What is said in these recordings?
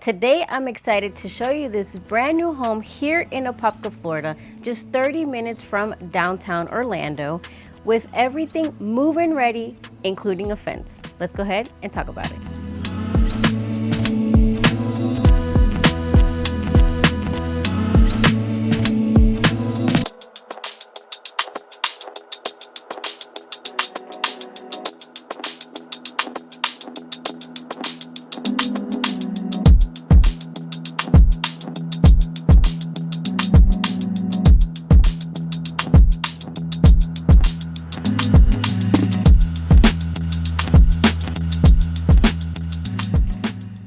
Today, I'm excited to show you this brand new home here in Apopka, Florida, just 30 minutes from downtown Orlando, with everything move-in ready, including a fence. Let's go ahead and talk about it.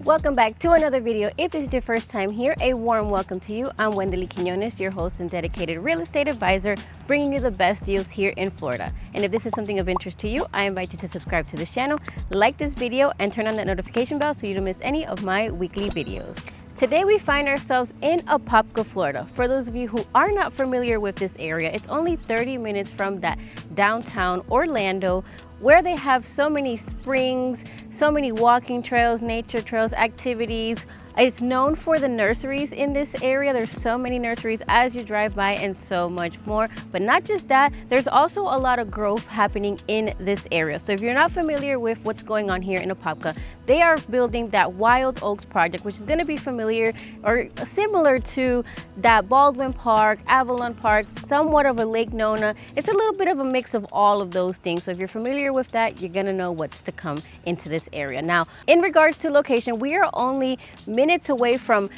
Welcome back to another video. If this is your first time here, a warm welcome to you. I'm Wendely Quiñones, your host and dedicated real estate advisor, bringing you the best deals here in Florida. And if this is something of interest to you, I invite you to subscribe to this channel, like this video, and turn on that notification bell so you don't miss any of my weekly videos. Today we find ourselves in Apopka, Florida. For those of you who are not familiar with this area, it's only 30 minutes from that downtown Orlando, where they have so many springs, so many walking trails, nature trails, activities. It's known for the nurseries in this area. There's so many nurseries as you drive by and so much more. But not just that, there's also a lot of growth happening in this area. So if you're not familiar with what's going on here in Apopka, they are building that Wild Oaks project, which is gonna be familiar or similar to that Baldwin Park, Avalon Park, somewhat of a Lake Nona. It's a little bit of a mix of all of those things. So if you're familiar with that, you're gonna know what's to come into this area. Now, in regards to location, we are only minutes away from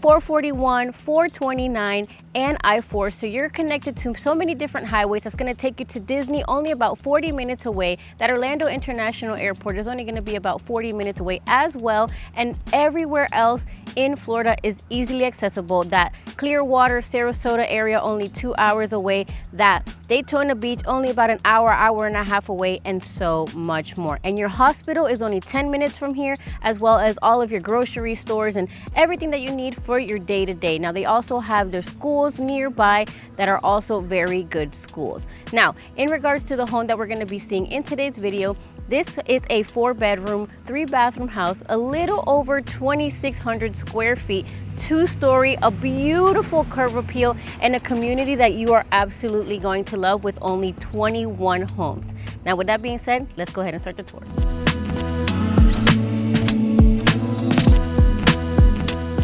441, 429, and I-4. So you're connected to so many different highways. That's going to take you to Disney, only about 40 minutes away. That Orlando International Airport is only going to be about 40 minutes away as well. And everywhere else in Florida is easily accessible. That Clearwater, Sarasota area, only 2 hours away. That Daytona Beach, only about an hour, hour and a half away, and so much more. And your hospital is only 10 minutes from here, as well as all of your grocery stores and everything that you need for your day-to-day. Now, they also have their schools nearby that are also very good schools. Now, in regards to the home that we're going to be seeing in today's video, this is a 4-bedroom, 3-bathroom house, a little over 2,600 square feet, 2-story, a beautiful curb appeal, and a community that you are absolutely going to love with only 21 homes. Now, with that being said, let's go ahead and start the tour.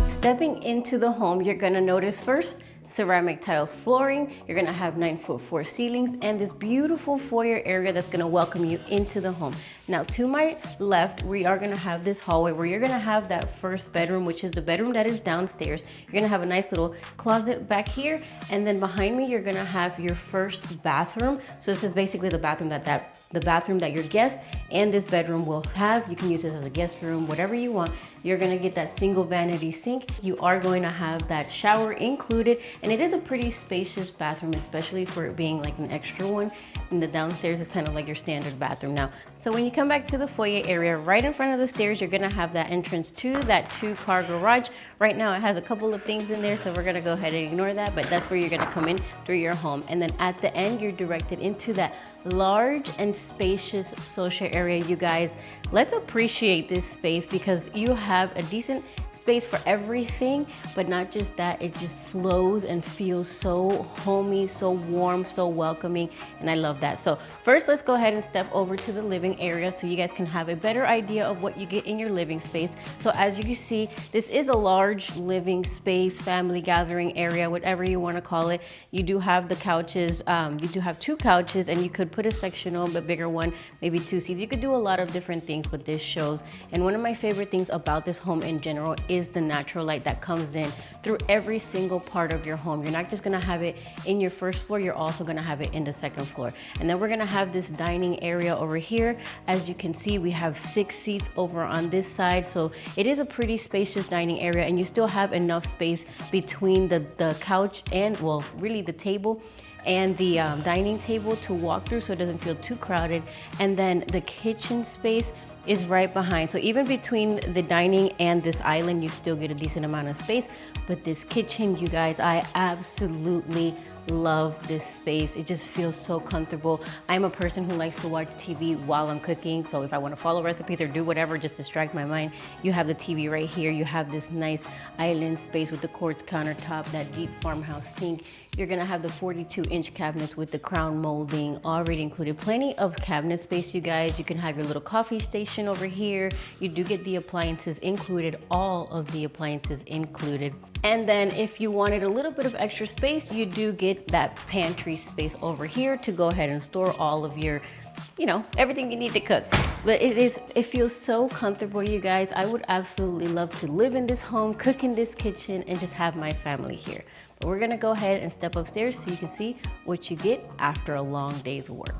Stepping into the home, you're gonna notice first ceramic tile flooring. You're gonna have 9'4" ceilings and this beautiful foyer area that's gonna welcome you into the home. Now, to my left, we are gonna have this hallway where you're gonna have that first bedroom, which is the bedroom that is downstairs. You're gonna have a nice little closet back here, and then behind me, you're gonna have your first bathroom. So this is basically the bathroom that your guest and this bedroom will have. You can use this as a guest room, whatever you want. You're gonna get that single vanity sink. You are going to have that shower included, and it is a pretty spacious bathroom, especially for it being like an extra one. And the downstairs is kind of like your standard bathroom now. So when you come back to the foyer area, right in front of the stairs, you're gonna have that entrance to that 2-car garage. Right now it has a couple of things in there, so we're gonna go ahead and ignore that, but that's where you're gonna come in through your home. And then at the end, you're directed into that large and spacious social area. You guys, let's appreciate this space because you have a decent space for everything, but not just that, it just flows and feels so homey, so warm, so welcoming, and I love that. So first, let's go ahead and step over to the living area so you guys can have a better idea of what you get in your living space. So as you can see, this is a large living space, family gathering area, whatever you want to call it. You do have the couches, you do have 2 couches, and you could put a sectional, but bigger one, maybe 2 seats. You could do a lot of different things with this shows. And one of my favorite things about this home in general is the natural light that comes in through every single part of your home. You're not just gonna have it in your first floor, you're also gonna have it in the second floor. And then we're gonna have this dining area over here. As you can see, we have 6 seats over on this side. So it is a pretty spacious dining area, and you still have enough space between the couch and, well, really the table and the dining table to walk through so it doesn't feel too crowded. And then the kitchen space is right behind. So even between the dining and this island, you still get a decent amount of space. But this kitchen, you guys, I absolutely love this space. It just feels so comfortable. I'm a person who likes to watch TV while I'm cooking. So if I want to follow recipes or do whatever, just distract my mind, you have the TV right here. You have this nice island space with the quartz countertop, that deep farmhouse sink. You're gonna have the 42-inch cabinets with the crown molding already included. Plenty of cabinet space, you guys. You can have your little coffee station over here. You do get the appliances included, all of the appliances included. And then if you wanted a little bit of extra space, you do get that pantry space over here to go ahead and store all of your, you know, everything you need to cook. But it feels so comfortable, you guys. I would absolutely love to live in this home, cook in this kitchen, and just have my family here. But we're gonna go ahead and step upstairs so you can see what you get after a long day's work.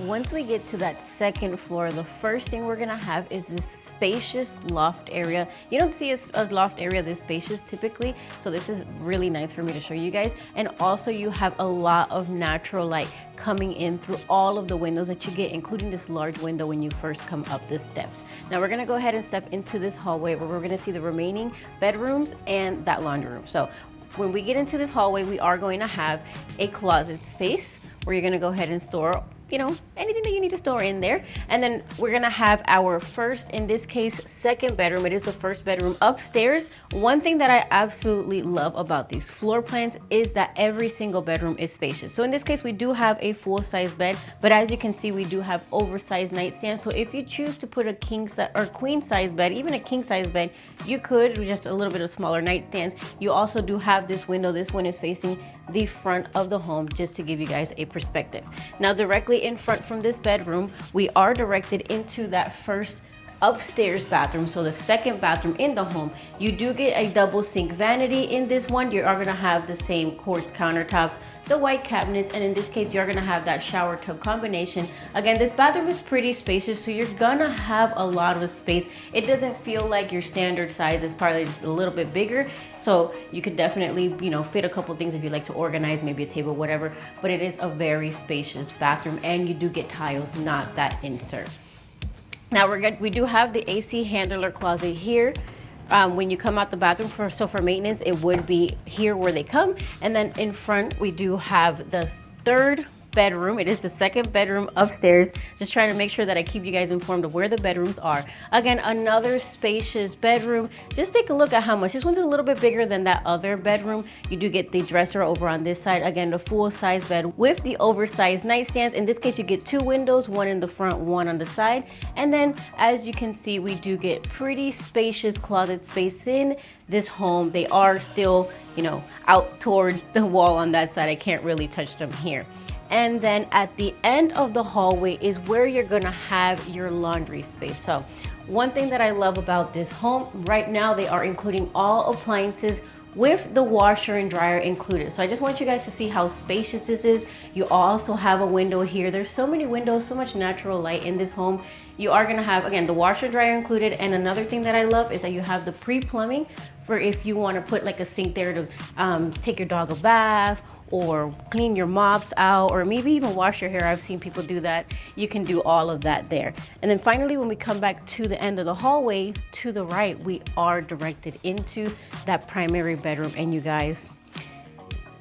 Once we get to that second floor, the first thing we're gonna have is this spacious loft area. You don't see a loft area this spacious typically, so this is really nice for me to show you guys. And also you have a lot of natural light coming in through all of the windows that you get, including this large window when you first come up the steps. Now we're gonna go ahead and step into this hallway where we're gonna see the remaining bedrooms and that laundry room. So when we get into this hallway, we are going to have a closet space where you're gonna go ahead and store, you know, anything that you need to store in there. And then we're gonna have our first, in this case, second bedroom. It is the first bedroom upstairs. One thing that I absolutely love about these floor plans is that every single bedroom is spacious. So in this case, we do have a full-size bed, but as you can see, we do have oversized nightstands. So if you choose to put a king size or queen size bed, even a king size bed, you could with just a little bit of smaller nightstands. You also do have this window. This one is facing the front of the home, just to give you guys a perspective. Now, directly in front from this bedroom, we are directed into that first upstairs bathroom, so the second bathroom in the home. You do get a double sink vanity in this one. You are gonna have the same quartz countertops, the white cabinets, and in this case, you're gonna have that shower tub combination. Again, this bathroom is pretty spacious, so you're gonna have a lot of space. It doesn't feel like your standard size. It's probably just a little bit bigger, so you could definitely, you know, fit a couple things if you like to organize, maybe a table, whatever, but it is a very spacious bathroom, and you do get tiles, not that insert. Now we do have the AC handler closet here. When you come out the bathroom for maintenance, it would be here where they come. And then in front, we do have the third bedroom. It is the second bedroom upstairs. Just trying to make sure that I keep you guys informed of where the bedrooms are. Again, another spacious bedroom. Just take a look at how much. This one's a little bit bigger than that other bedroom. You do get the dresser over on this side. Again, the full size bed with the oversized nightstands. In this case, you get two windows, one in the front, one on the side. And then as you can see, we do get pretty spacious closet space in this home. They are still, you know, out towards the wall on that side. I can't really touch them here. And then at the end of the hallway is where you're gonna have your laundry space. So one thing that I love about this home, right now they are including all appliances with the washer and dryer included. So I just want you guys to see how spacious this is. You also have a window here. There's so many windows, so much natural light in this home. You are gonna have, again, the washer and dryer included. And another thing that I love is that you have the pre-plumbing for if you wanna put like a sink there to take your dog a bath, or clean your mops out, or maybe even wash your hair. I've seen people do that. You can do all of that there. And then finally, when we come back to the end of the hallway, to the right, we are directed into that primary bedroom. And you guys,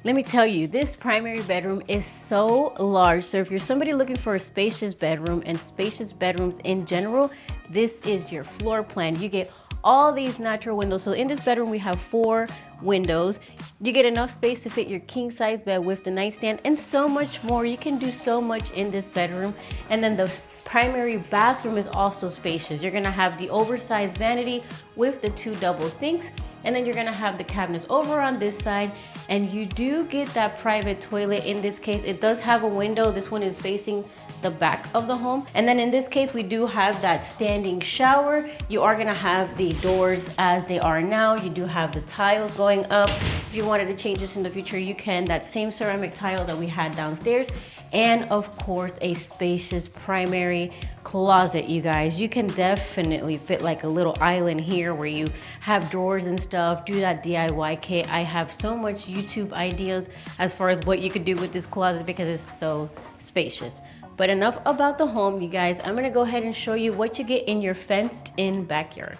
let me tell you, this primary bedroom is so large. So if you're somebody looking for a spacious bedroom and spacious bedrooms in general, this is your floor plan. You get all these natural windows. So in this bedroom, we have 4 windows. You get enough space to fit your king size bed with the nightstand and so much more. You can do so much in this bedroom. And then the primary bathroom is also spacious. You're gonna have the oversized vanity with the 2 double sinks. And then you're gonna have the cabinets over on this side. And you do get that private toilet. In this case, it does have a window. This one is facing the back of the home. And then in this case, we do have that standing shower. You are gonna have the doors as they are now. You do have the tiles going up. If you wanted to change this in the future, you can. That same ceramic tile that we had downstairs. And of course, a spacious primary closet, you guys. You can definitely fit like a little island here where you have drawers and stuff. Do that DIY kit. I have so much YouTube ideas as far as what you could do with this closet because it's so spacious. But enough about the home, you guys. I'm gonna go ahead and show you what you get in your fenced in backyard.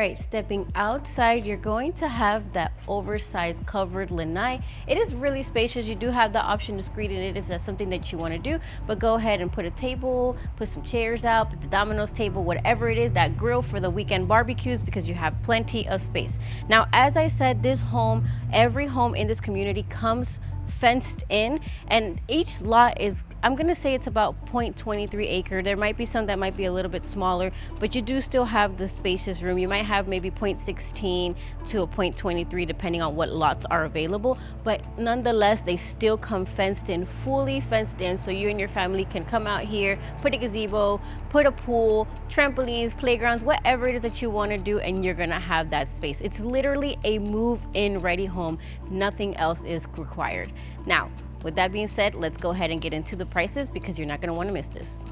right, stepping outside, you're going to have that oversized covered lanai. It is really spacious. You do have the option to screen it if that's something that you want to do, but go ahead and put a table, put some chairs out, put the Domino's table, whatever it is, that grill for the weekend barbecues, because you have plenty of space. Now, as I said, this home, every home in this community comes fenced in, and each lot is, I'm gonna say it's about 0.23 acre. There might be some that might be a little bit smaller, but you do still have the spacious room. You might have maybe 0.16 to a 0.23 depending on what lots are available, but nonetheless they still come fenced in, fully fenced in, so you and your family can come out here, put a gazebo, put a pool, trampolines, playgrounds, whatever it is that you want to do, and you're gonna have that space. It's literally a move-in ready home. Nothing else is required. Now, with that being said, let's go ahead and get into the prices, because you're not going to want to miss this.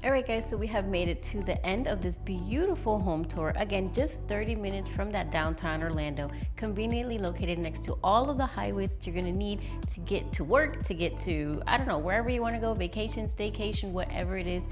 All right, guys, so we have made it to the end of this beautiful home tour. Again, just 30 minutes from that downtown Orlando, conveniently located next to all of the highways that you're gonna need to get to work, to get to, I don't know, wherever you wanna go, vacation, staycation, whatever it is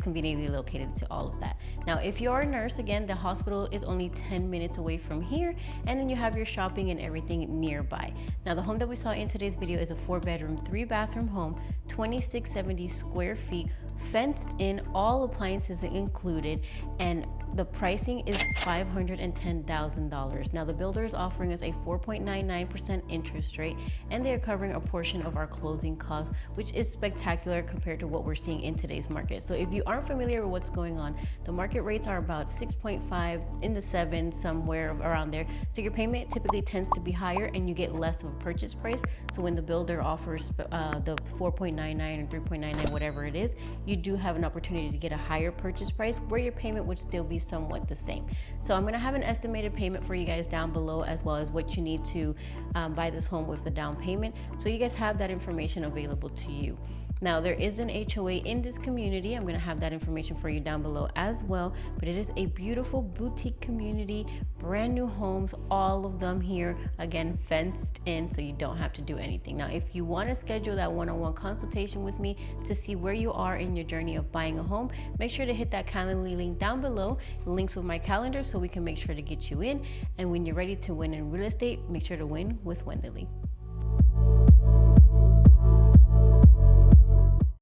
conveniently located to all of that. Now, if you're a nurse, again, the hospital is only 10 minutes away from here, and then you have your shopping and everything nearby. Now, the home that we saw in today's video is a 4-bedroom, 3-bathroom home, 2670 square feet, fenced in, all appliances included, and the pricing is $510,000. Now, the builder is offering us a 4.99% interest rate, and they are covering a portion of our closing costs, which is spectacular compared to what we're seeing in today's market. So if you aren't familiar with what's going on, the market rates are about 6.5 in the 7, somewhere around there. So your payment typically tends to be higher, and you get less of a purchase price. So when the builder offers the 4.99 or 3.99, whatever it is, you do have an opportunity to get a higher purchase price where your payment would still be somewhat the same. So I'm going to have an estimated payment for you guys down below, as well as what you need to buy this home with the down payment, so you guys have that information available to you. Now, there is an HOA in this community. I'm going to have that information for you down below as well, but it is a beautiful boutique community, brand new homes, all of them here, again, fenced in, so you don't have to do anything. Now, if you want to schedule that one-on-one consultation with me to see where you are in your journey of buying a home, make sure to hit that Calendly link down below, links with my calendar, so we can make sure to get you in. And when you're ready to win in real estate, make sure to win with Wendeley.